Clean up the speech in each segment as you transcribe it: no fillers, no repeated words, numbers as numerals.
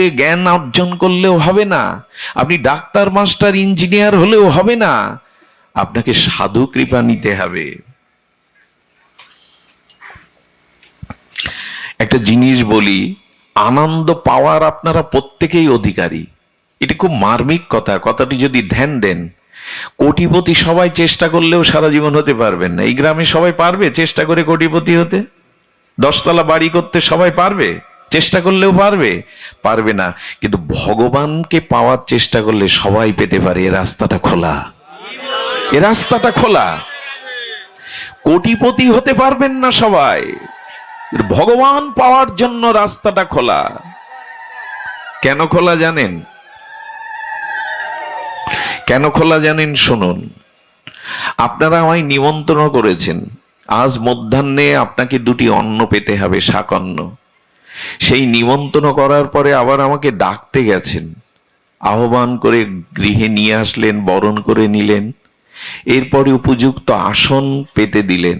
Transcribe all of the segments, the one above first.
পড়ে জ্ঞান অর্জন করলেও হবে না, আপনি ডাক্তার মাস্টার ইঞ্জিনিয়ার হলেও হবে না, আপনাকে সাধু কৃপা নিতে হবে। একটা জিনিস বলি, আনন্দ পাওয়ার আপনারা প্রত্যেকেই অধিকারী। এটা খুব মার্মিক কথা, কথাটি যদি ধ্যান দেন। কোটিপতি সবাই চেষ্টা করলেও সারা জীবন হতে পারবেন না। এই গ্রামে সবাই পারবে চেষ্টা করে কোটিপতি হতে? 10 তলা বাড়ি করতে সবাই পারবে? চেষ্টা করলেও পারবে না। কিন্তু ভগবানকে পাওয়ার চেষ্টা করলে সবাই পেতে পারে। এ রাস্তাটা খোলা, এ রাস্তাটা খোলা। কোটিপতি হতে পারবেন না সবাই, ভগবান পাওয়ার জন্য রাস্তাটা খোলা। কেন খোলা জানেন? কেন খোলা জানেন? শুনুন, আপনারা আমায় নিমন্ত্রণ করেছেন, আজ মধ্যাহ্নে আপনাকে 2টি অন্ন পেতে হবে, শাকন্ন। সেই নিমন্ত্রণ করার পরে আবার আমাকে ডাকতে গেছেন, আহ্বান করে গৃহে নিয়ে আসলেন, বরণ করে নিলেন, এরপরে উপযুক্ত আসন পেতে দিলেন,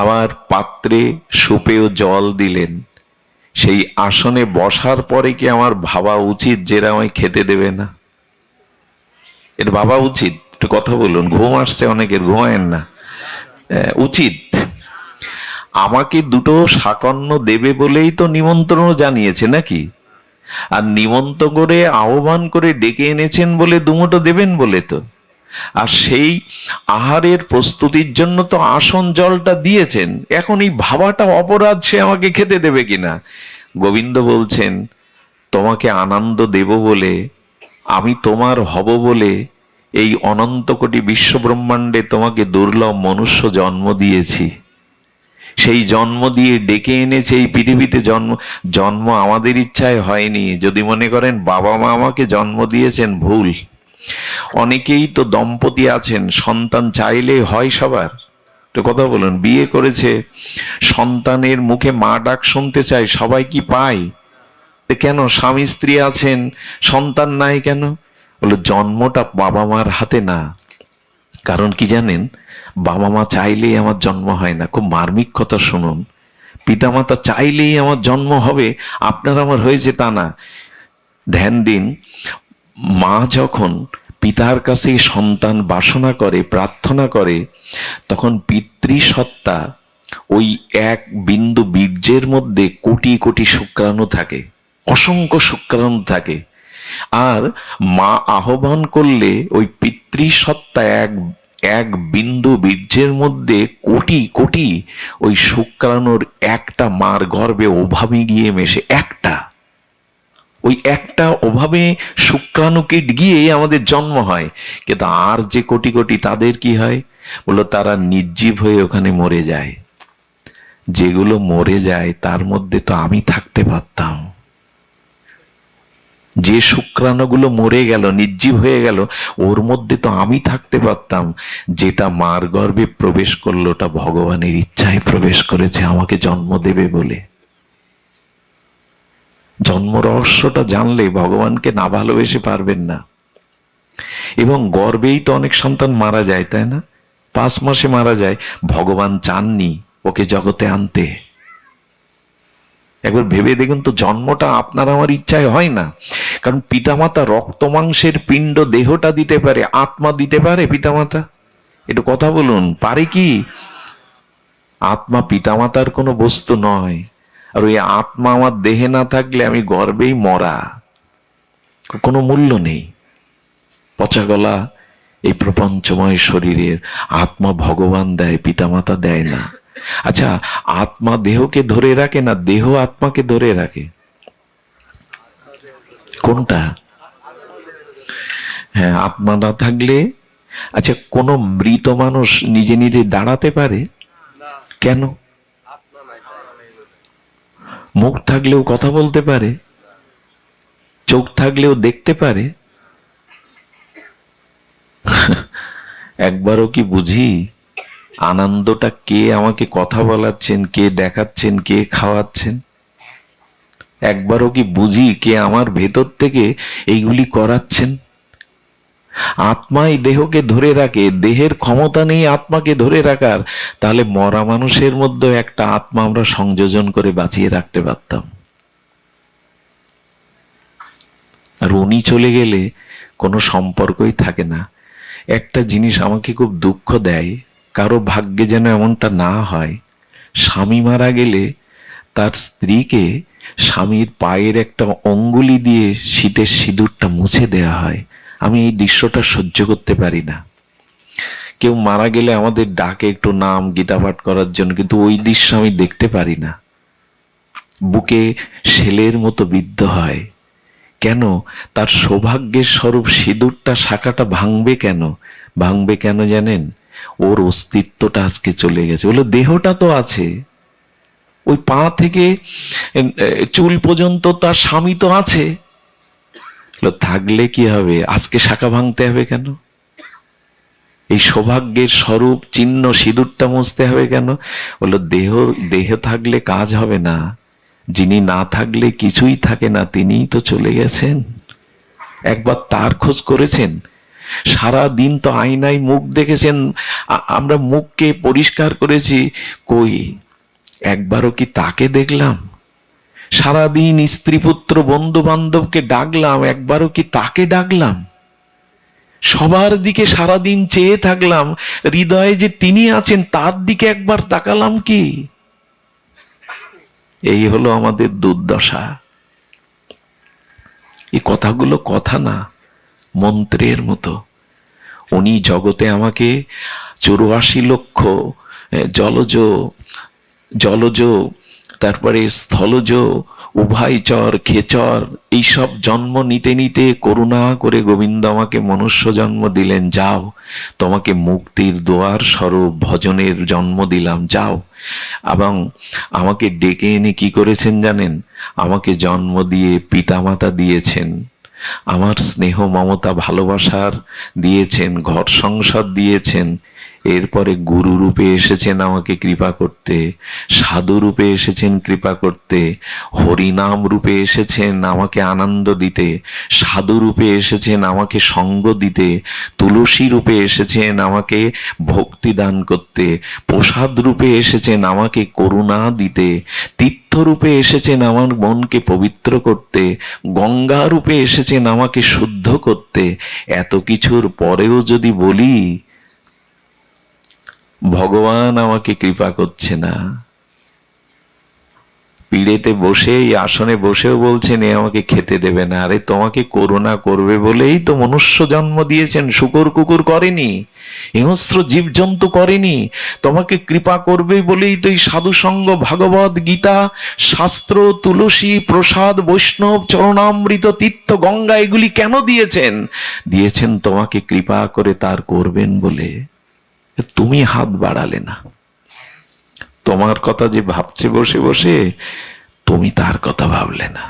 আবার পাত্রে সুপেয় জল দিলেন। সেই আসনে বসার পরে কি আমার ভাবা উচিত যে এরা আমায় খেতে দেবে না? এটা ভাবা উচিত? একটু কথা বলুন, ঘুম আসছে অনেকের, ঘুমায়েন না। উচিত। আমাকে 2টো শাকন্ন দেবে বলেই তো নিমন্ত্রণ জানিয়েছে নাকি? আর নিমন্ত্রণ করে আহ্বান করে ডেকে এনেছেন বলে 2 মুঠো দেবেন বলে তো। আর সেই আহারের প্রস্তুতির জন্য তো আসন জলটা দিয়েছেন। এখন এই ভাবাটা অপরাধ সে আমাকে খেতে দেবে কিনা। গোবিন্দ বলছেন, তোমাকে আনন্দ দেব বলে, আমি তোমার হব বলে এই অনন্ত কোটি বিশ্ব ব্রহ্মাণ্ডে তোমাকে দুর্লভ মনুষ্য জন্ম দিয়েছি। সেই জন্ম দিয়ে ডেকে এনেছে এই পৃথিবীতে। জন্ম আমাদের ইচ্ছায় হয়নি। যদি মনে করেন বাবা মা আমাকে জন্ম দিয়েছেন, ভুল। অনেকেই তো দম্পতি আছেন, সন্তান চাইলে হয় সবার। তো কথা বলুন, বিয়ে করেছে, সন্তানের মুখে মা ডাক শুনতে চায়, সবাই কি পায়? কেন? স্বামী স্ত্রী আছেন, সন্তান নাই কেন? বলে জন্মটা বাবা মার হাতে না। কারণ কি জানেন? বাবা মা চাইলেই আমার জন্ম হয় না। খুব মার্মিক কথা শুনুন, পিতামাতা চাইলেই আমার জন্ম হবে, আপনার আমার হয়েছে তা না। ধ্যান দিন, মা যখন পিতার কাছে সন্তান বাসনা করে, প্রার্থনা করে, তখন পিতৃসত্তা ওই এক বিন্দু বীর্যের মধ্যে কোটি কোটি শুক্রাণু থাকে, অসংখ্য শুক্রাণু থাকে। আর মা আহ্বান করলে ওই পিতৃসত্তা এক বিন্দু বীর্যের মধ্যে কোটি কোটি ওই শুক্রাণুর একটা মার গর্ভে ওভাবে গিয়ে মেশে। ওই একটা ওভাবে শুক্রাণুকে গিয়ে আমাদের জন্ম হয়। কিন্তু আর যে কোটি কোটি, তাদের কি হয়? বললো তারা নির্জীব হয়ে ওখানে মরে যায়। যেগুলো মরে যায় তার মধ্যে তো আমি থাকতে পারতাম। যে শুক্রাণুগুলো মরে গেল, নির্জীব হয়ে গেল, ওর মধ্যে তো আমি থাকতে পারতাম। যেটা মার গর্ভে প্রবেশ করলো, ওটা ভগবানের ইচ্ছায় প্রবেশ করেছে আমাকে জন্ম দেবে বলে। জন্ম রহস্যটা জানলে ভগবানকে না ভালোবেসে পারবেন না। এবং গর্ভেই তো অনেক সন্তান মারা যায়, তাই না? 5 মাসে মারা যায়। ভগবান চাননি ওকে জগতে আনতে। একবার ভেবে দেখুন তো, জন্মটা আপনার আমার ইচ্ছায় হয় না। কারণ পিতামাতা রক্ত মাংসের পিণ্ড দেহটা দিতে পারে, আত্মা দিতে পারে পিতামাতা? একটু কথা বলুন, পারে কি? আত্মা পিতামাতার কোনো বস্তু নয়। আর ওই আত্মা আমার দেহে না থাকলে আমি গর্ভেই মরা, কোনো মূল্য নেই। পচা গলা এই প্রপঞ্চময় শরীরের আত্মা ভগবান দেয়, পিতামাতা দেয় না। আচ্ছা, আত্মা দেহকে ধরে রাখে না দেহ আত্মাকে ধরে রাখে? কোনটা? হ্যাঁ, আত্মা না থাকলে। আচ্ছা, কোন মৃত মানুষ নিজে নিজে দাঁড়াতে পারে? কেন? মুখ থাকলেও কথা বলতে পারে, চোখ থাকলেও দেখতে পারে। একবারও কি বুঝি আনন্দটা কে আমাকে কথা বলাচ্ছেন, কে দেখাচ্ছেন, কে খাওয়াচ্ছেন? একবারও কি বুঝি কে আমার ভেতর থেকে এইগুলি করাচ্ছেন? আত্মাই দেহকে ধরে রাখে, দেহের ক্ষমতা নেই আত্মাকে ধরে রাখার। তাহলে মরা মানুষের মধ্যে একটা আত্মা আমরা সংযোজন করে বাঁচিয়ে রাখতে পারতাম। আর উনি চলে গেলে কোনো সম্পর্কই থাকে না। একটা জিনিস আমাকে খুব দুঃখ দেয়, কারো ভাগ্যে যেন এমনটা না হয়, স্বামী মারা গেলে তার স্ত্রীকে স্বামীর পায়ের একটা অঙ্গুলি দিয়ে শীতের সিঁদুরটা মুছে দেয়া হয়। আমি এই দৃশ্যটা সহ্য করতে পারি না। কেউ মারা গেলে আমাদের ডাকে একটু নাম গীতা পাঠ করার জন্য, কিন্তু ওই দৃশ্য আমি দেখতে পারি না। বুকে শেলের মতো বিদ্ধ হয়। কেন? তার সৌভাগ্যের স্বরূপ সিঁদুরটা, শাখাটা ভাঙবে কেন? ভাঙবে কেন জানেন? ওর অস্তিত্বটা আজকে চলে গেছে। বলে দেহটা তো আছে, ওই পা থেকে চুল পর্যন্ত তার স্বামী তো আছে, থাকলে কি হবে? আজকে শাখা ভাঙতে হবে কেন? এই সৌভাগ্যের স্বরূপ চিহ্ন সিঁদুরটা মুছতে হবে কেন? বললো দেহ থাকলে কাজ হবে না, যিনি না থাকলে কিছুই থাকে না, তিনিই তো চলে গেছেন। একবার তার খোঁজ করেছেন? সারা দিন তো আয়নায় মুখ দেখেছেন, আমরা মুখকে পরিষ্কার করেছি, কই একবারও কি তাকে দেখলাম? সারাদিন স্ত্রী পুত্র বন্ধু বান্ধবকে ডাকলাম, একবারও কি তাকে ডাকলাম? সবার দিকে সারাদিন চেয়ে থাকলাম, হৃদয়ে যে তিনি আছেন তার দিকে একবার তাকালাম কি? এই হলো আমাদের দুর্দশা। এই কথাগুলো কথা না, মন্ত্রের মতো। উনি জগতে আমাকে 84 লক্ষ জলজ তারপরে স্থলজ উভয়চর খেচর এইসব জন্ম নিতে নিতে করুণা করে গোবিন্দ আমাকে মনুষ্য জন্ম দিলেন। যাও, তোমাকে মুক্তির দোয়ার স্বরূপ ভজনের জন্ম দিলাম, যাও। এবং আমাকে ডেকে এনে কি করেছেন জানেন? আমাকে জন্ম দিয়ে পিতামাতা দিয়েছেন, আমার স্নেহ মমতা ভালোবাসার দিয়েছেন, ঘর সংসার দিয়েছেন। এরপরে গুরু রূপে এসেছেন আমাকে কৃপা করতে, সাধু রূপে এসেছেন কৃপা করতে, হরিনাম রূপে এসেছেন আমাকে আনন্দ দিতে, সাধু রূপে এসেছেন আমাকে সঙ্গ দিতে, তুলসী রূপে এসেছেন আমাকে ভক্তি দান করতে, প্রসাদ রূপে এসেছেন আমাকে করুণা দিতে, তীর্থ রূপে এসেছেন আমার মনকে পবিত্র করতে, গঙ্গা রূপে এসেছেন আমাকে শুদ্ধ করতে। এত কিছুর পরেও যদি বলি ভগবান আমাকে কৃপা করছে না, পিড়েতে বসে এই আসনে বসেও বলছেন এ আমাকে খেতে দেবে না। আরে তোমাকে করুণা করবে বলেই তো মনুষ্য জন্ম দিয়েছেন, শুকর কুকুর করেনি, হিংস্র জীবজন্তু করেনি। তোমাকে কৃপা করবে বলেই তো এই সাধুসঙ্গ, ভাগবত গীতা, শাস্ত্র, তুলসী, প্রসাদ, বৈষ্ণব, চরণামৃত, তীর্থ, গঙ্গা এগুলি কেন দিয়েছেন? দিয়েছেন তোমাকে কৃপা করে তার করবেন বলে। তুমি হাত বাড়ালে না, তোমার কথা যে ভাবছে বসে বসে, তুমি তার কথা ভাবলে না।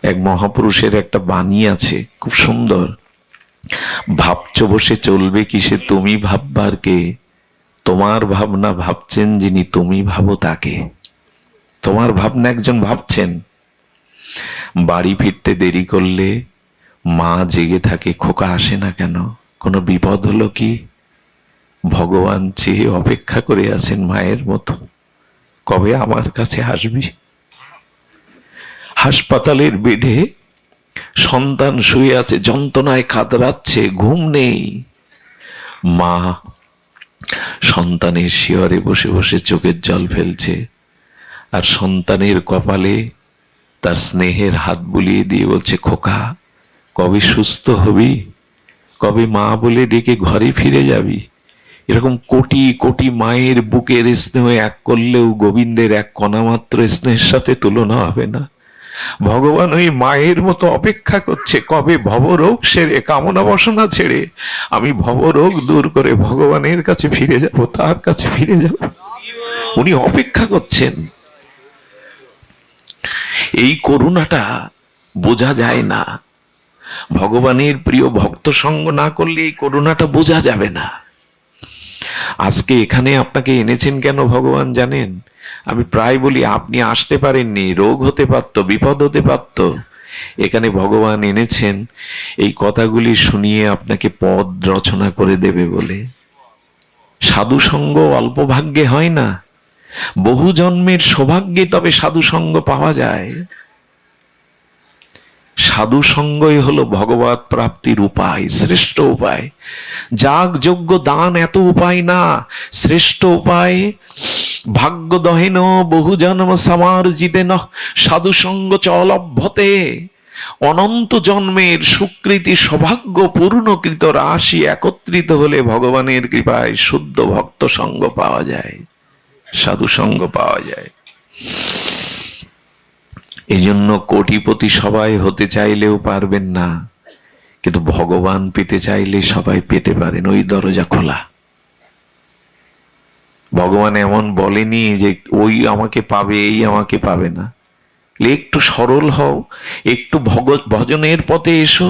এক মহাপুরুষের একটা বাণী আছে, খুব সুন্দর। ভাবছো বসে চলবে কিসে, তুমি ভাববার কে? তোমার ভাবনা ভাবছেন যিনি, তুমি ভাবো তাকে। তোমার ভাবনা একজন ভাবছেন। বাড়ি ফিরতে দেরি করলে মা জেগে থাকে, খোকা আসে না কেন? কোনো বিপদ হলো কি? ভগবান চেয়ে অপেক্ষা করে আছেন মায়ের মতো, কবে আমার কাছে আসবি? হাসপাতালের বেডে সন্তান শুয়ে আছে, যন্ত্রণায় কাতরাচ্ছে, ঘুম নেই। মা সন্তানের শিয়রে বসে বসে চোখের জল ফেলছে, আর সন্তানের কপালে তার স্নেহের হাত বুলিয়ে দিয়ে বলছে, খোকা কবে সুস্থ হবি? কবে মা বলে ডেকে ঘরে ফিরে যাবি? এরকম কোটি কোটি মায়ের বুকের স্নেহ এক করলেও গোবিন্দের এক কণা মাত্র স্নেহের সাথে তুলনা হবে না। ভগবান ওই মায়ের মতো অপেক্ষা করছে, কবে ভবরোগ সেরে, কামনা বাসনা ছেড়ে আমি ভবরোগ দূর করে ভগবানের কাছে ফিরে যাব, তার কাছে ফিরে যাব। উনি অপেক্ষা করছেন। এই করুণাটা বোঝা যায় না। ভগবানের প্রিয় ভক্ত সঙ্গ না করলে এই করুণাটা বোঝা যাবে না। আজকে এখানে আপনাকে এনেছেন কেন ভগবান জানেন? আমি প্রায় বলি আপনি আসতে পারেননি, রোগ হতে পারত, বিপদ হতে পারত। এখানে ভগবান এনেছেন এই কথাগুলি শুনিয়ে আপনাকে পদ রচনা করে দেবে বলে। সাধু সঙ্গ অল্প ভাগ্যে হয় না, বহু জন্মের সৌভাগ্যে তবে সাধু সঙ্গ পাওয়া যায়। সাধু সঙ্গই হলো ভগবত প্রাপ্তির উপায়, শ্রেষ্ঠ উপায়। যাগ যজ্ঞ দান এত উপায় না, শ্রেষ্ঠ উপায়। ভাগ্য দহেন বহু জন্ম সমার্জিতেন সাধু সঙ্গ চ লভ্যতে। অনন্ত জন্মের সুকৃতি সৌভাগ্য পূর্ণকৃত রাশি একত্রিত হলে ভগবানের কৃপায় শুদ্ধ ভক্ত সঙ্গ পাওয়া যায়, সাধু সঙ্গ পাওয়া যায়। এই জন্য কোটিপতি সবাই হতে চাইলেও পারবেন না, কিন্তু ভগবান পেতে চাইলে সবাই পেতে পারেন, ওই দরজা খোলা। ভগবান এমন বলেনি যে ওই আমাকে পাবে এই আমাকে পাবে না। একটু সরল হও, একটু ভজনের পথে এসো,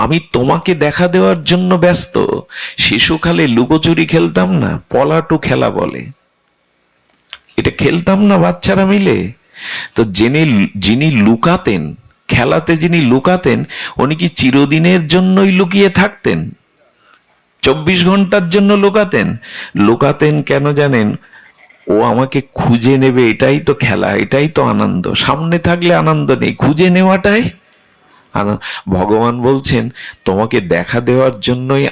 আমি তোমাকে দেখা দেওয়ার জন্য ব্যস্ত। শিশুকালে লুকোচুরি খেলতাম না, পলাটু খেলা বলে, এটা খেলতাম না বাচ্চারা মিলে। তো যিনি লুকাতেন, খেলাতে যিনি লুকাতেন, উনি কি চিরদিনের জন্যই লুকিয়ে থাকতেন? 24 ঘন্টার জন্য লুকাতেন? লুকাতেন কেন জানেন? ও আমাকে খুঁজে নেবে, এটাই তো খেলা, এটাই তো আনন্দ। সামনে থাকলে আনন্দ নেই, খুঁজে নেওয়াটাই আনন্দ। ভগবান বলছেন তোমাকে দেখা দেওয়ার জন্যই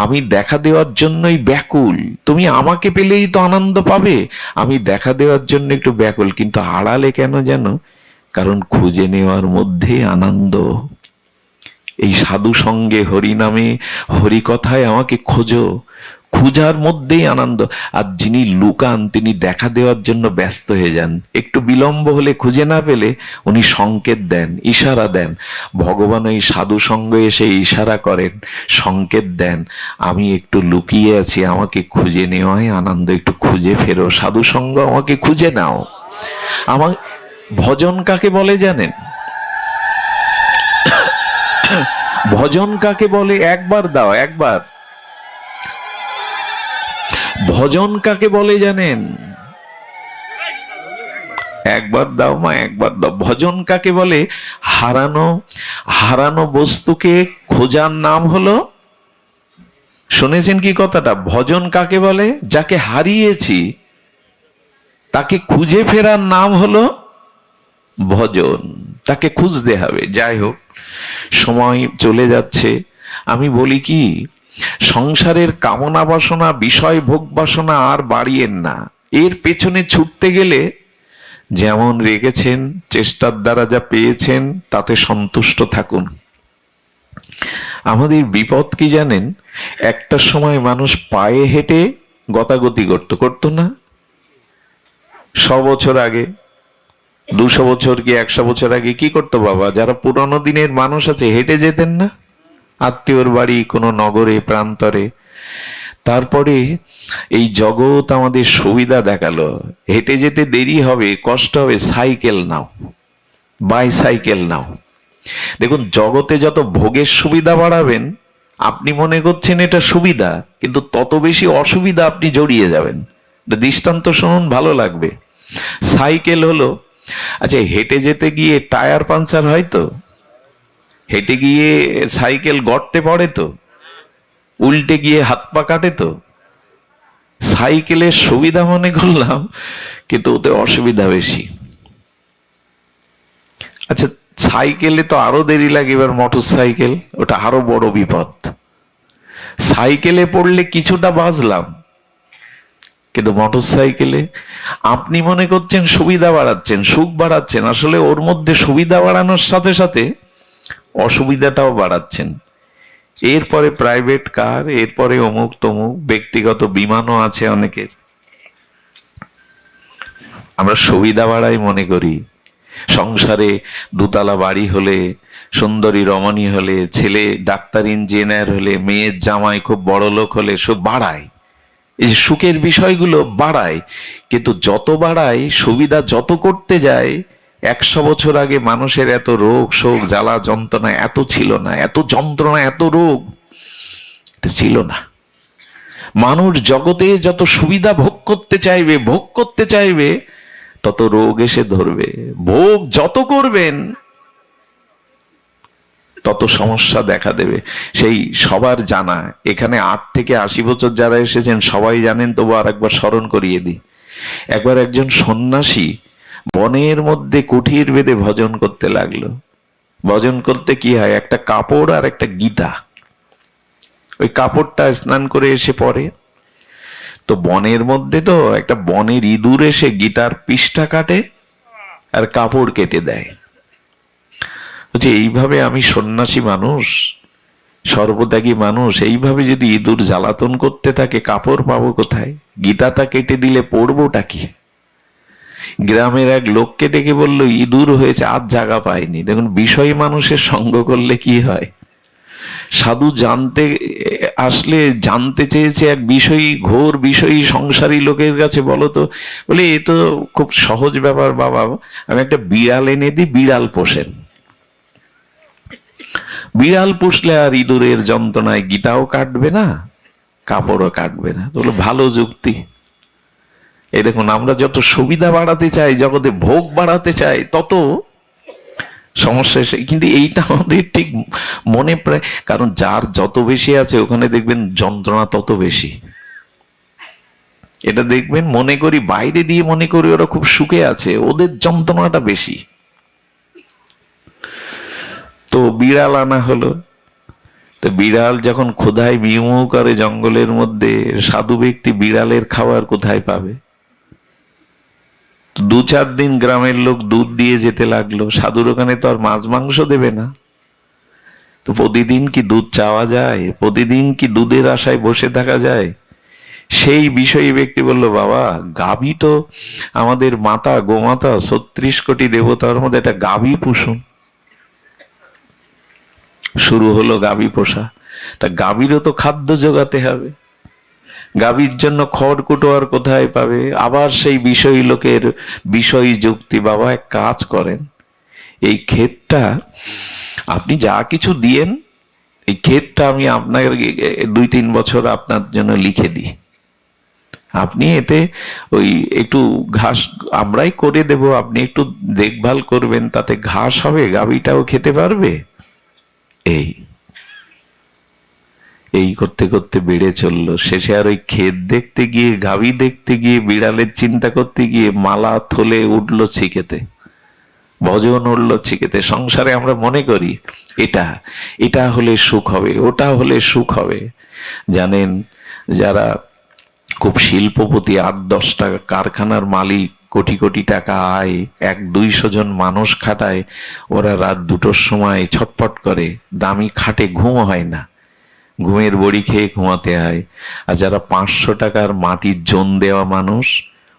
আমি দেখা দেওয়ার জন্যই ব্যাকুল। তুমি আমাকে পেলেই তো আনন্দ পাবে, আমি দেখা দেওয়ার জন্য একটু ব্যাকুল। কিন্তু আড়ালে কেন জানো? কারণ খুঁজে নেওয়ার মধ্যে আনন্দ। এই সাধু সঙ্গে, হরি নামে, হরি কথায় আমাকে খোঁজো, খুঁজার মধ্যেই আনন্দ। আর যিনি লুকান তিনি দেখা দেওয়ার জন্য ব্যস্ত হয়ে যান। একটু বিলম্ব হলে, খুঁজে না পেলে উনি সংকেত দেন, ইশারা দেন। ভগবান এই সাধু সঙ্গে এসে ইশারা করেন, সংকেত দেন, আমি একটু লুকিয়ে আছি, আমাকে খুঁজে নেওয়াই আনন্দ, একটু খুঁজে ফেরো, সাধু সঙ্গ আমাকে খুঁজে নাও। আমার ভজন কাকে বলে জানেন? ভজন কাকে বলে? একবার দাও, একবার। ভজন কাকে বলে জানেন? একবার দাও মা, একবার দাও। ভজন কাকে বলে? হারানো বস্তুকে খোঁজার নাম হলো, শুনেছেন কি কথাটা? ভজন কাকে বলে? যাকে হারিয়েছি তাকে খুঁজে ফেরার নাম হলো ভজন। তাকে খুঁজতে হবে। যাই হোক, সময় চলে যাচ্ছে। আমি বলি কি, সংসারের কামনা বাসনা, বিষয় ভোগ বাসনা আর বাড়িয়েন না। এর পেছনে ছুটতে গেলে যেমন রেখেছেন, চেষ্টার দ্বারা যা পেয়েছেন তাতে সন্তুষ্ট থাকুন। আমাদের বিপদ কি জানেন? একটা সময় মানুষ পায়ে হেঁটে গতাগতি করতো না? 100 বছর আগে, 200 বছর কি 100 বছর আগে কি করতো বাবা? যারা পুরানো দিনের মানুষ আছে, হেঁটে যেতেন না আত্মীয়র বাড়ি, কোনো নগরে প্রান্তরে। তারপরে এই জগৎ আমাদের সুবিধা দেখালো, হেঁটে যেতে দেরি হবে, কষ্ট হবে, সাইকেল নাও, বাইসাইকেল নাও। দেখুন, জগতে যত ভোগের সুবিধা বাড়াবেন, আপনি মনে করছেন এটা সুবিধা, কিন্তু তত বেশি অসুবিধা আপনি জড়িয়ে যাবেন। দৃষ্টান্ত শুনুন, ভালো লাগবে। সাইকেল হলো, আচ্ছা হেঁটে যেতে গিয়ে টায়ার পাঞ্চার হয় তো? হেঁটে গিয়ে সাইকেল গর্তে পড়ে তো? উল্টে গিয়ে হাত পা কাটে তো? সাইকেলের সুবিধা মনে করলাম, কিন্তু ওতে অসুবিধা বেশি। আচ্ছা সাইকেলে তো আরো দেরি লাগে, এবার মোটর সাইকেল, ওটা আরো বড় বিপদ। সাইকেলে পড়লে কিছুটা বাঁচলাম, কিন্তু মোটর সাইকেলে আপনি মনে করছেন সুবিধা বাড়াচ্ছেন, সুখ বাড়াচ্ছেন, আসলে ওর মধ্যে সুবিধা বাড়ানোর সাথে সাথে অসুবিধাটাও বাড়াচ্ছেন। এরপরে প্রাইভেট কার, এরপরে অমুক তমুক, ব্যক্তিগত বিমানও আছে অনেকের। আমরা সুবিধা বাড়াই মনে করি। সংসারে দুতলা বাড়ি হলে, সুন্দরী রমণী হলে, ছেলে ডাক্তার ইঞ্জিনিয়ার হলে, মেয়ের জামাই খুব বড় লোক হলে, সব বাড়ায়। এই যে সুখের বিষয়গুলো বাড়ায়, কিন্তু যত বাড়ায়, সুবিধা যত করতে যায়, 100 বছর আগে মানুষের এত রোগ শোক জ্বালা যন্ত্রণা এত ছিল না, এত যন্ত্রণা এত রোগ ছিল না। মানুষ জগতে যত সুবিধা ভোগ করতে চাইবে তত রোগ এসে ধরবে। ভোগ যত করবেন তত সমস্যা দেখা দেবে। সেই সবার জানা, এখানে 8 থেকে 80 বছর যারা এসেছেন সবাই জানেন, তবু আর একবার স্মরণ করিয়ে দিই। একবার একজন সন্ন্যাসী বনের মধ্যে কুঠির বেঁধে ভজন করতে লাগলো। ভজন করতে কি হয়, একটা কাপড় আর একটা গীতা, ওই কাপড়টা স্নান করে এসে পরে। তো বনের মধ্যে তো একটা বনের ইঁদুর এসে গীতার পৃষ্ঠা কাটে আর কাপড় কেটে দেয়। বলছে এইভাবে আমি সন্ন্যাসী মানুষ, সর্বত্যাগী মানুষ, এইভাবে যদি ইঁদুর জ্বালাতন করতে থাকে কাপড় পাবো কোথায়? গীতাটা কেটে দিলে পড়বোটা কি? গ্রামের এক লোককে ডেকে বলল ইঁদুর হয়েছে, আজ জায়গা পায়নি। দেখুন বিষয় মানুষের সঙ্গ করলে কি হয়। সাধু জানতে আসলে জানতে চেয়েছে এক বিষয়ী, ঘোর বিষয়ী সংসারী লোকের কাছে, বলো তো, বলে এ তো খুব সহজ ব্যাপার বাবা, আমি একটা বিড়াল এনে দিই, বিড়াল পোষেন। বিড়াল পুষলে আর ইঁদুরের যন্ত্রণায় গীতাও কাটবে না, কাপড়ও কাটবে না। বলো ভালো যুক্তি। এই দেখুন, আমরা যত সুবিধা বাড়াতে চাই, জগতে ভোগ বাড়াতে চাই, তত সমস্যা এসে। কিন্তু এইটা আমাদের ঠিক মনে প্রায়, কারণ যার যত বেশি আছে ওখানে দেখবেন যন্ত্রণা তত বেশি। এটা দেখবেন, মনে করি বাইরে দিয়ে মনে করি ওরা খুব সুখে আছে, ওদের যন্ত্রণাটা বেশি। তো বিড়াল আনা হলো। তো বিড়াল যখন ক্ষুধায় মিউ করে জঙ্গলের মধ্যে, সাধু ব্যক্তি বিড়ালের খাবার কোথায় পাবে? 2-4 দিন গ্রামের লোক দুধ দিয়ে যেতে লাগলো। সাধুর ওখানে তো আর মাছ মাংস দেবে না, তো প্রতিদিন কি দুধ চাওয়া যায়? প্রতিদিন কি দুধের আশায় বসে থাকা যায়? সেই বিষয়ী ব্যক্তি বলল, বাবা গাভী তো আমাদের মাতা, গোমাতা, 36 কোটি দেবতার মধ্যে একটা গাভী পুষুন। শুরু হলো গাভী পোষা। তা গাভীরও তো খাদ্য জোগাতে হবে, গাভীর জন্য খড়কুটো আর কোথায় পাবে? আবার সেই বিষয়ী লোকের বিষয়ী যুক্তি, বাবা এক কাজ করেন, এই ক্ষেতটা আপনি যা কিছু দিয়েন, এই ক্ষেতটা আমি আপনার 2-3 বছর আপনার জন্য লিখে দিই, আপনি এতে ওই একটু ঘাস আমরাই করে দেব, আপনি একটু দেখভাল করবেন, তাতে ঘাস হবে, গাভীটাও খেতে পারবে। এই করতে করতে বেড়ে চললো। শেষে আর ওই ক্ষেত দেখতে গিয়ে, গাভী দেখতে গিয়ে, বিড়ালের চিন্তা করতে গিয়ে মালা থলে উঠলো ছিকেতে, ভজন উঠলো ছিকেতে। সংসারে আমরা মনে করি এটা হলে সুখ হবে, ওটা হলে সুখ হবে। জানেন, যারা খুব শিল্পপতি, 8-10টা কারখানার মালিক, কোটি কোটি টাকা আয়, 100-200 জন মানুষ খাটায়, ওরা রাত 2টোর সময় ছটপট করে, দামি খাটে ঘুম হয় না, ঘুমের বড়ি খেয়ে ঘুমাতে হয়। আর যারা 500 টাকার মাটির জোন দেওয়া মানুষ,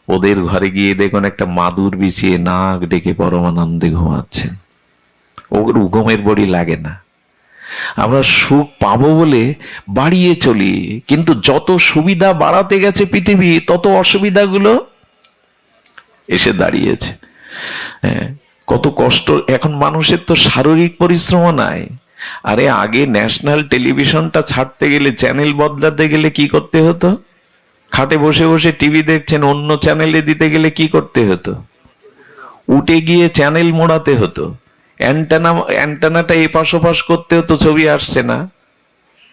ওদের ঘরে গিয়ে দেখুন একটা মাদুর বিছিয়ে নাক ডেকে পরমানন্দে ঘুমাচ্ছেন, ওর ঘুমের বড়ি লাগে না। আমরা সুখ পাবো বলে বাড়িয়ে চলি, কিন্তু যত সুবিধা বাড়াতে গেছে পৃথিবী, তত অসুবিধাগুলো এসে দাঁড়িয়েছে। হ্যাঁ, কত কষ্ট। এখন মানুষের তো শারীরিক পরিশ্রম নাই। আরে আগে ন্যাশনাল টেলিভিশনটা ছাড়তে গেলে, চ্যানেল বদলাতে গেলে কি করতে হতো? খাটে বসে বসে টিভি দেখছেন, অন্য চ্যানেলে দিতে গেলে কি করতে হতো? উঠে গিয়ে চ্যানেল মোড়াতে হতো, অ্যান্টেনাটা এপাশ ওপাশ করতে হতো, ছবি আসছে না।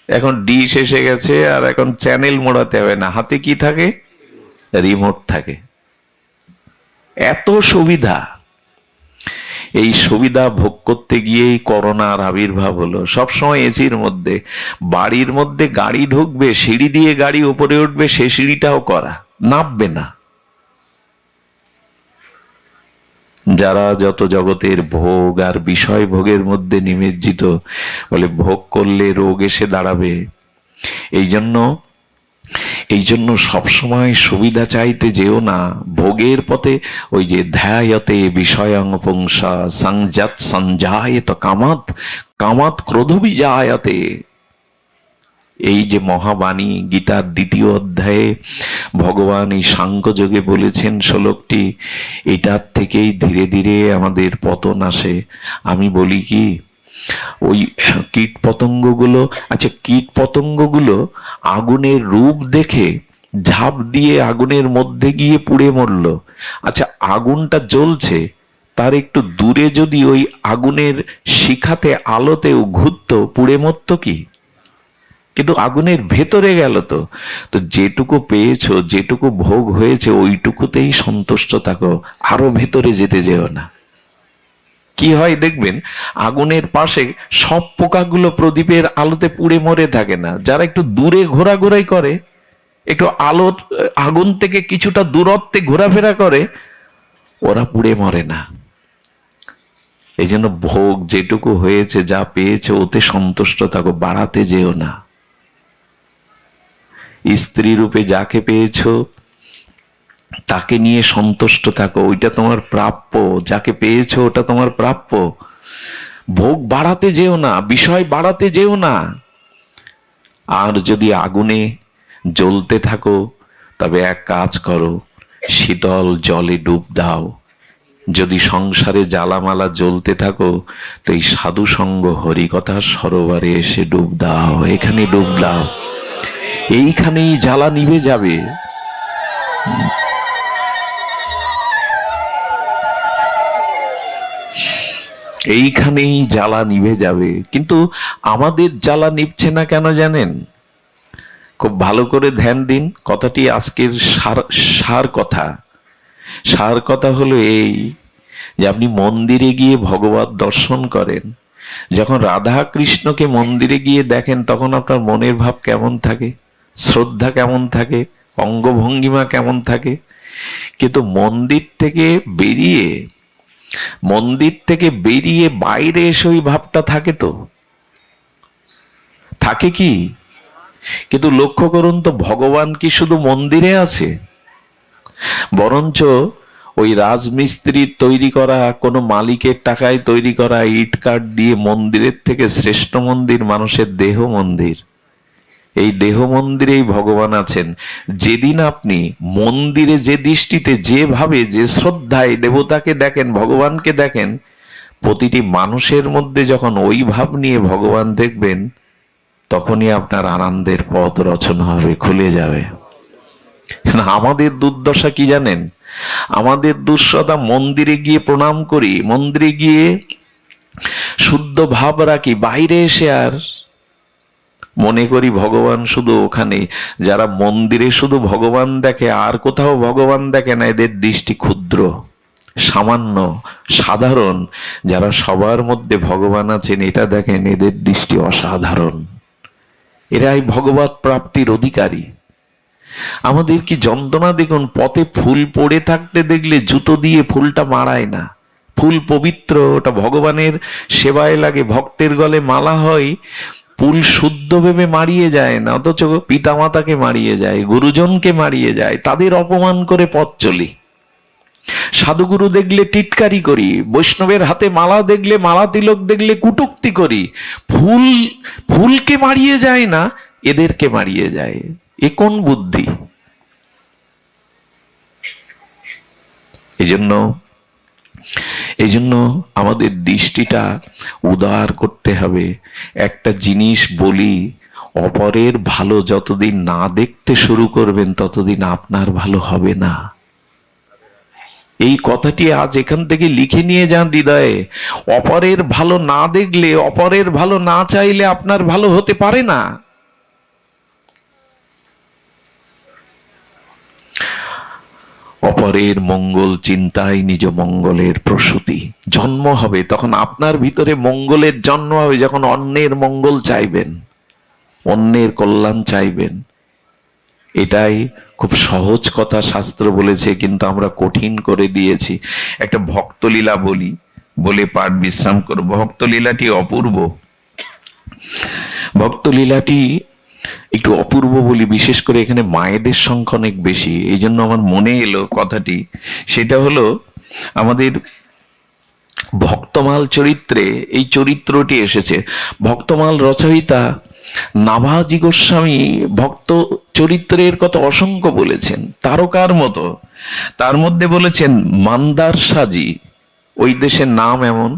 এখন ডিশ এসে গেছে, আর এখন চ্যানেল মোড়াতে হবে না, হাতে কি থাকে? রিমোট থাকে। এত সুবিধা। এই সুবিধা ভোগ করতে গিয়েই করোনার আবির্ভাব হলো। সবসময় এসির মধ্যে, বাড়ির মধ্যে গাড়ি ঢুকবে, সিঁড়ি দিয়ে গাড়ি উপরে উঠবে, সে সিঁড়িটাও করা, নামবে না। যারা যত জগতের ভোগ আর বিষয় ভোগের মধ্যে নিমজ্জিত, বলে ভোগ করলে রোগ এসে দাঁড়াবে। এই জন্য সবসময় সুবিধা চাইতে যেও না। ভোগের পথে ওই যে ধ্যায়তে বিষয়ং পুংসা সংযত সঞ্জায়ত কামাত কামাত ক্রোধ বিজায়তে, এই যে মহাবাণী, গীতার 2য় অধ্যায়ে ভগবান এই সাংখ্যযোগে বলেছেন শ্লোকটি, এটার থেকেই ধীরে ধীরে আমাদের পতন আসে। আমি বলি কি, ওই কীট পতঙ্গগুলো, আচ্ছা কীট পতঙ্গগুলো আগুনের রূপ দেখে ঝাঁপ দিয়ে আগুনের মধ্যে গিয়ে পুড়ে মরল। আচ্ছা আগুনটা জ্বলছে, তার একটু দূরে যদি ওই আগুনের শিখাতে আলোতেও ঘুরতো, পুড়ে মরতো কি? কিন্তু আগুনের ভেতরে গেল। তো যেটুকু পেয়েছো, যেটুকু ভোগ হয়েছে, ওইটুকুতেই সন্তুষ্ট থাকো, আরো ভেতরে যেতে যেও না। কি হয় দেখবেন, আগুনের পাশে সব পোকাগুলো প্রদীপের আলোতে পুড়ে মরে থাকে না। যারা একটু দূরে ঘোরাঘুরাই করে, একটু আলোর আগুন থেকে কিছুটা দূরত্বে ঘোরাফেরা করে, ওরা পুড়ে মরে না। এই জন্য ভোগ যেটুকু হয়েছে, যা পেয়েছে, ওতে সন্তুষ্ট থাকো, বাড়াতে যেও না। স্ত্রী রূপে যাকে পেয়েছো তাকে নিয়ে সন্তুষ্ট থাকো, ওইটা তোমার প্রাপ্য। যাকে পেয়েছো ওটা তোমার প্রাপ্য। ভোগ বাড়াতে যেও না, বিষয় বাড়াতে যেও না। আর যদি আগুনে জ্বলতে থাকো, তবে এক কাজ করো, শীতল জলে ডুব দাও। যদি সংসারে জ্বালামালা জ্বলতে থাকো, তো এই সাধু সঙ্গ হরিকথা সরোবরে এসে ডুব দাও, এখানে ডুব দাও, এইখানেই জ্বালা নিভে যাবে। এইখানেই জ্বালা নিভে যাবে। কিন্তু আমাদের জ্বালা নিভছে না কেন জানেন? খুব ভালো করে ধ্যান দিন, কথাটি আজকের সার কথা। সার কথা হলো এই, যে আপনি মন্দিরে গিয়ে ভগবত দর্শন করেন, যখন রাধা কৃষ্ণকে মন্দিরে গিয়ে দেখেন, তখন আপনার মনের ভাব কেমন থাকে, শ্রদ্ধা কেমন থাকে, অঙ্গভঙ্গিমা কেমন থাকে। কিন্তু মন্দির থেকে বেরিয়ে বাইরে এসে ওই ভাবটা থাকে, তো থাকে কি? কিন্তু লক্ষ্য করুন তো, ভগবান কি শুধু মন্দিরে আছে? বরঞ্চ ওই রাজমিস্ত্রির তৈরি করা, কোনো মালিকের টাকায় তৈরি করা ইট কাঠ দিয়ে মন্দিরের থেকে শ্রেষ্ঠ মন্দির মানুষের দেহ মন্দির। এই দেহ মন্দিরেই ভগবান আছেন। যেদিন আপনি মন্দিরে যে দৃষ্টিতে, যেভাবে, যে শ্রদ্ধায় দেবতাকে দেখেন, ভগবানকে দেখেন, প্রতিটি মানুষের মধ্যে যখন ওই ভাব নিয়ে ভগবান দেখবেন, তখনই আপনার আনন্দের পথ রচনা হবে, খুলে যাবে। আমাদের দুর্দশা কি জানেন? আমাদের দুঃসদা, মন্দিরে গিয়ে প্রণাম করি, মন্দিরে গিয়ে শুদ্ধ ভাব রাখি, বাইরে এসে আর মনে করি ভগবান শুধু ওখানে। যারা মন্দিরে শুধু ভগবান দেখে, আর কোথাও ভগবান দেখে না, এদের দৃষ্টি ক্ষুদ্র, সামান্য, সাধারণ। যারা সবার মধ্যে ভগবান আছেন এটা দেখেন, এদের দৃষ্টি অসাধারণ। এরাই ভগবত প্রাপ্তির অধিকারী। আমাদের কি যন্ত্রণা দেখুন, পথে ফুল পড়ে থাকতে দেখলে জুতো দিয়ে ফুলটা মারায় না। ফুল পবিত্র, ওটা ভগবানের সেবায় লাগে, ভক্তের গলে মালা হয়, ফুল শুদ্ধ ভেবে মারিয়ে যায় না, অথচ পিতামাতাকে মারিয়ে যায়, গুরুজনকে মারিয়ে যায়, তাদের অপমান করে পথ চলি। সাধুগুরু দেখলে টিটকারি করি, বৈষ্ণবের হাতে মালা দেখলে, মালা তিলক দেখলে কুটুক্তি করি। ফুলকে মারিয়ে যায় না, এদেরকে মারিয়ে যায়। এ কোন বুদ্ধি? এই জন্য আমাদের দৃষ্টিটা উদার করতে হবে। একটা জিনিস বলি, অপরের ভালো যতদিন না দেখতে শুরু করবেন, ততদিন আপনার ভালো হবে না। এই কথাটি আজ এখান থেকে লিখে নিয়ে যান হৃদয়ে। অপরের ভালো না দেখলে, অপরের ভালো না চাইলে আপনার ভালো হতে পারে না। অপরের মঙ্গল চিন্তায় নিজ মঙ্গলের প্রসূতি। জন্ম হবে তখন আপনার ভিতরে মঙ্গলের জন্ম হবে, যখন অন্যের মঙ্গল চাইবেন, অন্যের কল্যাণ চাইবেন। এটাই খুব সহজ কথা শাস্ত্র বলেছে, কিন্তু আমরা কঠিন করে দিয়েছি। একটা ভক্তলীলা বলে পাঠ বিশ্রাম করব। ভক্তলীলাটি অপূর্ব। ভক্তলীলাটি একটু অপূর্ব বলি, বিশেষ করে এখানে মায়েদের সংখ্যা অনেক বেশি, এই জন্য আমার মনে এলো কথাটি। সেটা হলো, আমাদের ভক্তমাল চরিত্রে এই চরিত্রটি এসেছে। ভক্তমাল রচয়িতা নাভাজি গোস্বামী ভক্ত চরিত্রের কথা অসংখ্য বলেছেন, তারকার মতো। তার মধ্যে বলেছেন মান্দার সাজি, ওই দেশের নাম এমন।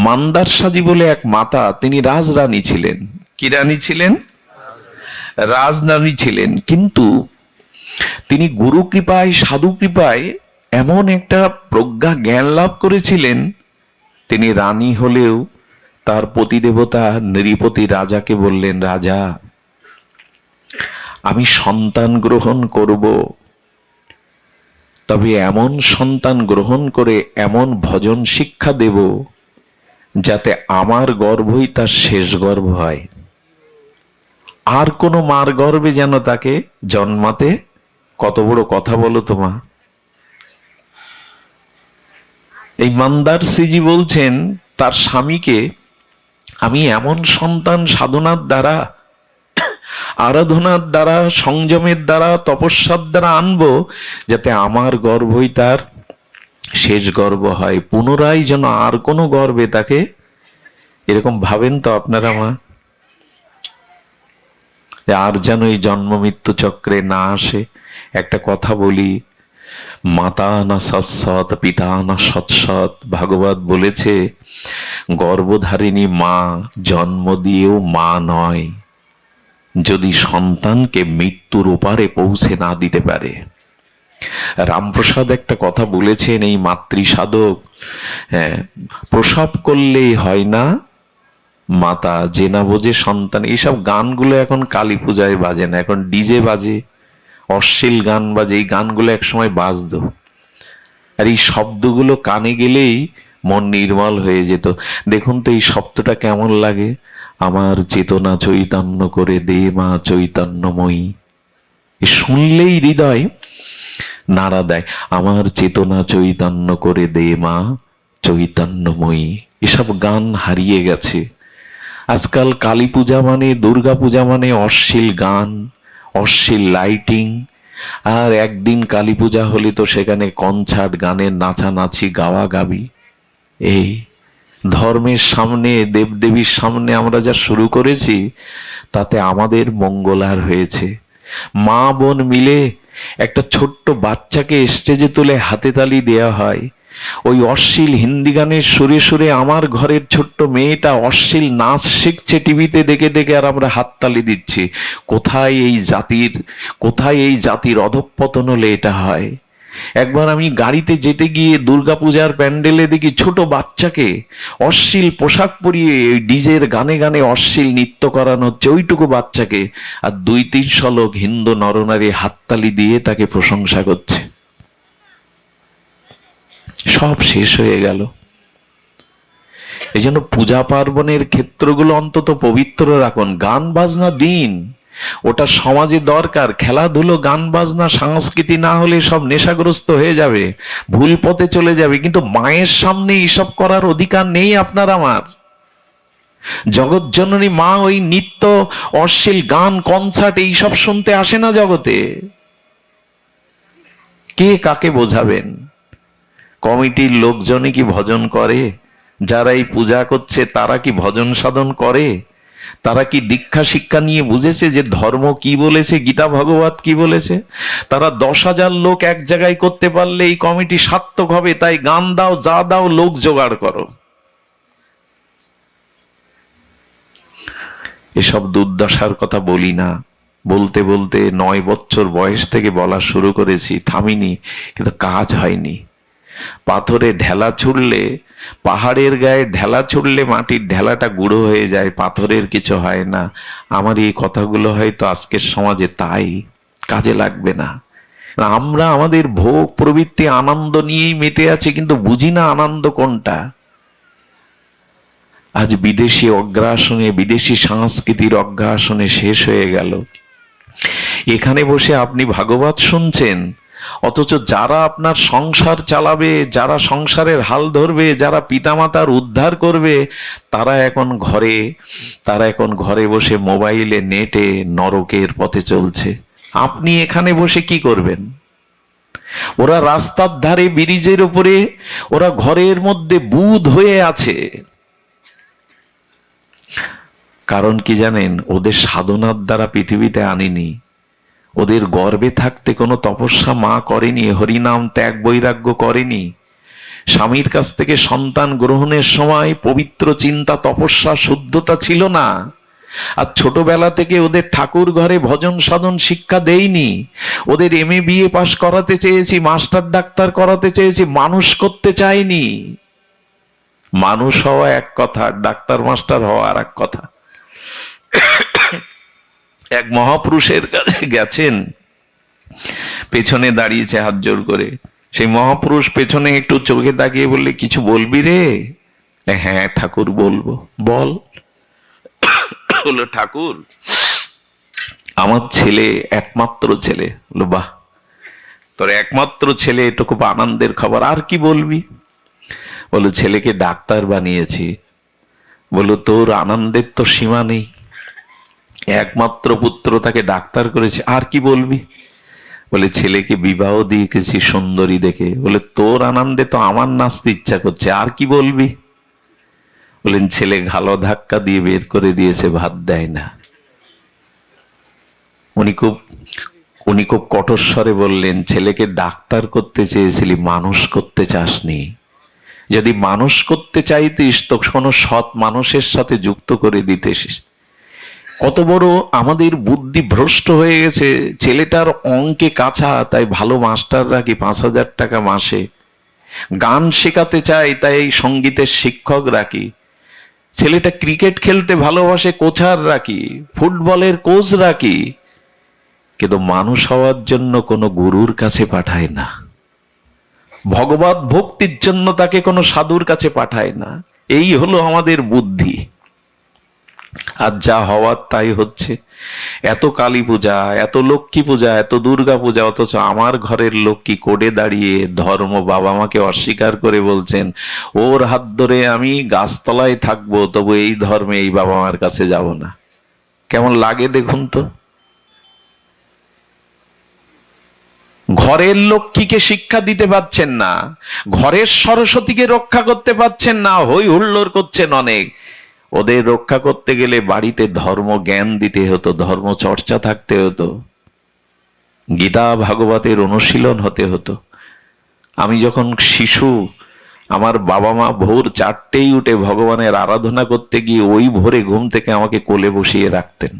মান্দার সাজি বলে এক মাতা, তিনি রাজরানী ছিলেন। কি রানী ছিলেন? রাজরানী ছিলেন। কিন্তু তিনি গুরু কৃপায়, সাধু কৃপায় এমন একটা প্রজ্ঞা জ্ঞান লাভ করেছিলেন, তিনি রানী হলেও তার পতিদেবতা নৃপতি রাজাকে বললেন, রাজা, আমি সন্তান গ্রহণ করব, তবে এমন সন্তান গ্রহণ করে এমন ভজন শিক্ষা দেব যাতে আমার গর্ভই তার শেষ গর্ভ হয়, আর কোনো মার গর্ভে যেন তাকে জন্মাতে। কত বড় কথা বলো তোমা। এই মন্দার সিজি বলছেন তার স্বামীকে, আমি এমন সন্তান সাধনার দ্বারা, আরাধনার দ্বারা, সংযমের দ্বারা, তপস্যার দ্বারা আনবো, যাতে আমার গর্ভই তার শেষ গর্ভ হয়, পুনরায় যেন আর কোনো গর্ভে তাকে। এরকম ভাবেন তো আপনারা মা? আর যেন এই জন্ম মৃত্যু চক্রে না আসে। একটা কথা বলি, মাতা না সৎসৎ, পিতা না সৎসৎ। ভাগবত বলেছে গর্ভধারিণী মা জন্ম দিয়েও মা নয় যদি সন্তানকে মৃত্যুর ওপারে পৌঁছে না দিতে পারে। রামপ্রসাদ একটা কথা বলেছেন, এই মাতৃ সাধক, প্রসব করলেই হয় না মাতা, যে না বোঝে সন্তান। এইসব গানগুলো এখন কালী পূজায় বাজে না, এখন ডিজে বাজে, অশ্লীল গান বাজে। এই গানগুলো একসময় বাজতো, আর এই শব্দগুলো কানে গেলেই মন নির্মল হয়ে যেত। দেখুন তো এই শব্দটা কেমন লাগে, আমার চেতনা চৈতন্য করে দে মা চৈতন্যময়ী। শুনলেই হৃদয় নাড়া দেয়, আমার চেতনা চৈতন্য করে দে মা চৈতন্যময়ী। এসব গান হারিয়ে গেছে আজকাল। কালী পূজা মানে, দুর্গা পূজা মানে অশ্লীল গান, অশ্লীল লাইটিং। আর একদিন কালী পূজা হলে তো সেখানে কনসার্ট, গানের নাচানাচি, গাওয়া গাবি। এই ধর্মের সামনে, দেবদেবীর সামনে আমরা যা শুরু করেছি, তাতে আমাদের মঙ্গল আর হয়েছে। মা বোন মিলে একটা ছোট্ট বাচ্চাকে স্টেজে তুলে হাতে তালি দেয়া হয়, ওই অশ্লীল হিন্দি গানের সুরে সুরে আমার ঘরের ছোট্ট মেয়েটা অশ্লীল নাচ শিখছে টিভিতে দেখে দেখে, আর আমরা হাততালি দিচ্ছি। কোথায় এই জাতির অধঃপতন হলে এটা হয়? একবার আমি গাড়িতে যেতে গিয়ে দুর্গাপূজার প্যান্ডেলে দেখি ছোট বাচ্চাকে অশ্লীল পোশাক পরিয়ে ডিজের গানে গানে অশ্লীল নৃত্য করানো হচ্ছে, ওইটুকু বাচ্চাকে। আর 200-300 লোক হিন্দু নরনারী হাততালি দিয়ে তাকে প্রশংসা করছে। সব শেষ হয়ে গেল। এই জন্য পূজা পার্বণের ক্ষেত্রগুলো অন্তত পবিত্র রাখুন। গান বাজনা দিন, ওটা সমাজে দরকার। খেলাধুলো, গান বাজনা, সংস্কৃতি না হলে সব নেশাগ্রস্ত হয়ে যাবে, ভুল পথে চলে যাবে। কিন্তু মায়ের সামনে এইসব করার অধিকার নেই আপনার আমার। জগৎ জননী মা ওই নিত্য অশ্লীল গান, কনসার্ট এইসব শুনতে আসে না জগতে। কে কাকে বোঝাবেন? কমিটির লোকজনই কি ভজন করে? যারা এই পূজা করছে তারা কি ভজন সাধন করে? তারা কি দীক্ষা শিক্ষা নিয়ে বুঝেছে যে ধর্ম কি বলেছে, গীতা ভাগবত কি বলেছে? তারা 10,000 লোক এক জায়গায় করতে পারলে এই কমিটি সার্থক হবে। তাই গান দাও, যা দাও, লোক জোগাড় করো। এসব দুর্দশার কথা বলি না, বলতে বলতে 9 বছর বয়স থেকে বলা শুরু করেছি, থামিনি, কিন্তু কাজ হয়নি। পাথরে ঢেলা ছুড়লে, পাহাড়ের গায়ে ঢেলা ছুড়লে মাটির ঢেলাটা গুঁড়ো হয়ে যায়, পাথরের কিছু হয় না। আমার এই কথাগুলো হয়তো আজকের সমাজে তাই কাজে লাগবে না। আমরা আমাদের ভোগ প্রবৃত্তি, আনন্দ নিয়েই মেতে আছি, কিন্তু বুঝি না আনন্দ কোনটা। আজ বিদেশি অগ্রাসনে, বিদেশি সংস্কৃতির অগ্রাসনে শেষ হয়ে গেল। এখানে বসে আপনি ভাগবত শুনছেন, অথচ যারা আপনার সংসার চালাবে, যারা সংসারের হাল ধরবে, যারা পিতামাতার উদ্ধার করবে, তারা এখন ঘরে বসে মোবাইলে, নেটে নরকের পথে চলছে। আপনি এখানে বসে কি করবেন? ওরা রাস্তার ধারে, ব্রিজের উপরে, ওরা ঘরের মধ্যে বুঁদ হয়ে আছে। কারণ কি জানেন? ওদের সাধনার দ্বারা পৃথিবীতে আনিনি। ওদের গর্ভে থাকতে কোনো তপস্যা মা করেনি, হরিনাম ত্যাগ বৈরাগ্য করেনি। স্বামীর কাছ থেকে সন্তান গ্রহণের সময় পবিত্র চিন্তা, তপস্যা, শুদ্ধতা ছিল না। আর ছোটবেলা থেকে ওদের ঠাকুর ঘরে ভজন সাধন শিক্ষা দেয়নি। ওদের MA BA পাস করাতে চেয়েছি, মাস্টার ডাক্তার করাতে চেয়েছি, মানুষ করতে চাইনি। মানুষ হওয়া এক কথা, ডাক্তার মাস্টার হওয়া আর এক কথা। এক মহাপুরুষের কাছে গেছেন, পেছনে দাঁড়িয়েছে হাত জোর করে। সেই মহাপুরুষ পেছনে একটু চোখে তাকিয়ে বললে, কিছু বলবি রে? হ্যাঁ ঠাকুর বলবো। বল। বললো ঠাকুর আমার ছেলে, একমাত্র ছেলে। বললো বাহ, তোর একমাত্র ছেলে, এটা খুব আনন্দের খবর। আর কি বলবি? বললো ছেলেকে ডাক্তার বানিয়েছি। বললো তোর আনন্দের তো সীমা নেই, একমাত্র পুত্র, তাকে ডাক্তার করেছে, আর কি বলবি? বলে ছেলেকে বিবাহ দিয়ে গেছি সুন্দরী দেখে। বলে তোর আনন্দে তো আমার নাচতে ইচ্ছা করছে, আর কি বলবি? বলেন ছেলে ঘালো ধাক্কা দিয়ে বের করে দিয়েছে, ভাত দেয় না। উনি খুব কঠোর স্বরে বললেন, ছেলেকে ডাক্তার করতে চেয়েছিলি, মানুষ করতে চাসনি। যদি মানুষ করতে চাইতিস তো কোনো সৎ মানুষের সাথে যুক্ত করে দিতেস। কত বড় আমাদের বুদ্ধি ভ্রষ্ট হয়ে গেছে। ছেলেটার অঙ্কে কাঁচা, তাই ভালো মাস্টার রাখি 5,000 টাকা মাসে। গান শেখাতে চাই, তাই সঙ্গীতের শিক্ষক রাখি। ছেলেটা ক্রিকেট খেলতে ভালোবাসে, কোচার রাখি, ফুটবলের কোচ রাখি। কিন্তু মানুষ হওয়ার জন্য কোনো গুরুর কাছে পাঠায় না, ভগবত ভক্তির জন্য তাকে কোনো সাধুর কাছে পাঠায় না। এই হলো আমাদের বুদ্ধি। আর যা হওয়ার তাই হচ্ছে। এত কালী পূজা, এত লক্ষ্মী পূজা, এত দুর্গা পূজা, অথচ আমার ঘরের লক্ষ্মী কোডে দাঁড়িয়ে ধর্ম বাবা মাকে অস্বীকার করে বলছেন ওর হাত ধরে আমি গাছতলায় থাকবো, তবু এই ধর্মে এই বাবা মার কাছে যাব না। কেমন লাগে দেখুন তো। ঘরের লক্ষ্মীকে শিক্ষা দিতে পারছেন না, ঘরের সরস্বতীকে রক্ষা করতে পারছেন না, হই হুল্লোড় করছেন অনেক। ওদের রক্ষা করতে গেলে বাড়িতে ধর্ম জ্ঞান দিতে হতো, ধর্ম চর্চা থাকতে হতো, গীতা ভাগবতের অনুশীলন হতে হতো। আমি যখন শিশু, আমার বাবা মা ভোর 4টেই উঠে ভগবানের আরাধনা করতে গিয়ে ওই ভোরে ঘুম থেকে আমাকে কোলে বসিয়ে রাখতেন।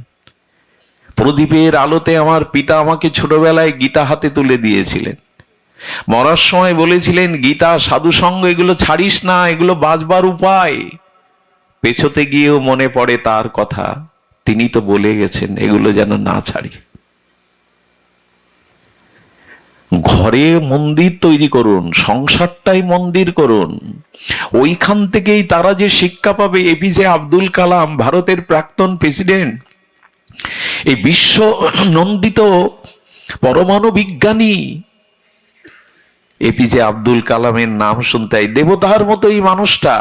প্রদীপের আলোতে আমার পিতা আমাকে ছোটবেলায় গীতা হাতে তুলে দিয়েছিলেন। মরার সময় বলেছিলেন গীতা সাধুসঙ্গ এগুলো ছাড়িস না, এগুলো বাঁচবার উপায়। পেছোতে গিয়েও মনে পড়ে তার কথা, তিনি তো বলে গেছেন এগুলো যেন না ছাড়ি। ঘরে মন্দির তৈরি করুন, সংসারটাই মন্দির করুন। ওইখান থেকেই তারা যে শিক্ষা পাবে। এপিজে আব্দুল কালাম, ভারতের প্রাক্তন প্রেসিডেন্ট, এই বিশ্ব নন্দিত পরমাণু বিজ্ঞানী এপিজে আব্দুল কালামের নাম শুনতে দেবতার মতোই মানুষটা।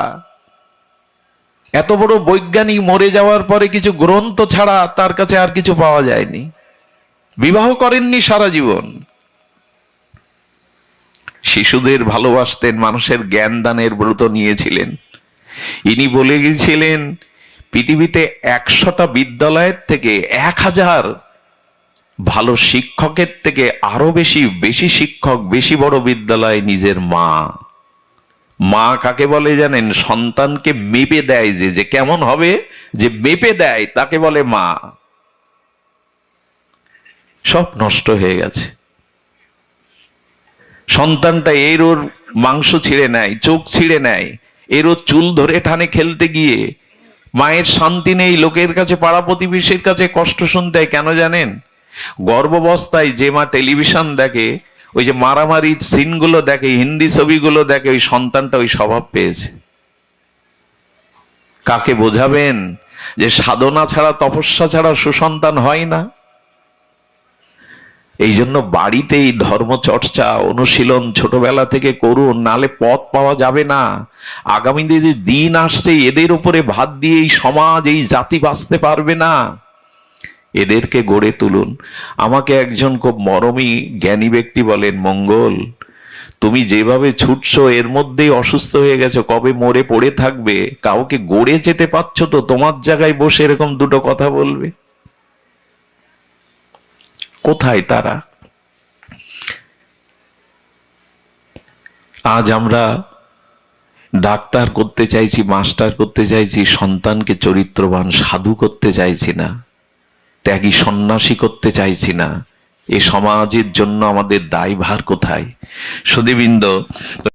এত বড় বৈজ্ঞানিক মরে যাওয়ার পরে কিছু গ্রন্থ ছাড়া তার কাছে আর কিছু পাওয়া যায়নি। বিবাহ করেননি সারা জীবন। শিশুদের ভালোবাসতেন, মানুষের জ্ঞান দানের ব্রত নিয়েছিলেন। ইনি বলে গিয়েছিলেন পৃথিবীতে 100টা বিদ্যালয়ের থেকে 1000 ভালো শিক্ষকের থেকে আরো বেশি শিক্ষক, বেশি বড় বিদ্যালয় নিজের মা। মা কাকে বলে জানেন? সন্তানকে মেপে দেয়, যে কেমন হবে, যে মেপে দেয় তাকে বলে মা। সব নষ্ট হয়ে গেছে। সন্তানটা এর ওর মাংস ছিঁড়ে নেয়, চোখ ছিঁড়ে নেয়, এর ওর চুল ধরে টানে খেলতে গিয়ে। মায়ের শান্তি নেই, লোকের কাছে, পাড়া প্রতিবেশীর কাছে কষ্ট শুনতে হয়। কেন জানেন? গর্ভাবস্থায় যে মা টেলিভিশন দেখে, ওই যে মারামারি সিনগুলো দেখে, হিন্দি ছবিগুলো দেখে, ওই সন্তানটা ওই স্বভাব পেয়েছে। কাকে বোঝাবেন যে সাধনা ছাড়া, তপস্যা ছাড়া সুসন্তান হয় না? এই জন্য বাড়িতেই ধর্ম চর্চা অনুশীলন ছোটবেলা থেকে করুন, নালে পথ পাওয়া যাবে না। আগামী যে দিন আসছে, এদের উপরে ভাত দিয়ে এই সমাজ, এই জাতি বাঁচতে পারবে না। এদেরকে গড়ে তুলুন। আমাকে একজন খুব মরমী জ্ঞানী ব্যক্তি বলেন, মঙ্গল, তুমি যেভাবে ছুটছো এর মধ্যেই অসুস্থ হয়ে গেছো, কবে মরে পড়ে থাকবে। কাউকে গড়ে যেতে পারছো তো, তোমার জায়গায় বসে এরকম দুটো কথা বলবে? কোথায় তারা? আজ আমরা ডাক্তার করতে চাইছি, মাস্টার করতে চাইছি, সন্তানকে চরিত্রবান সাধু করতে চাইছি না, ত্যাগী সন্ন্যাসী করতে চাইছি না। এ সমাজের জন্য আমাদের দায়ভার কোথায়? সুধীবৃন্দ,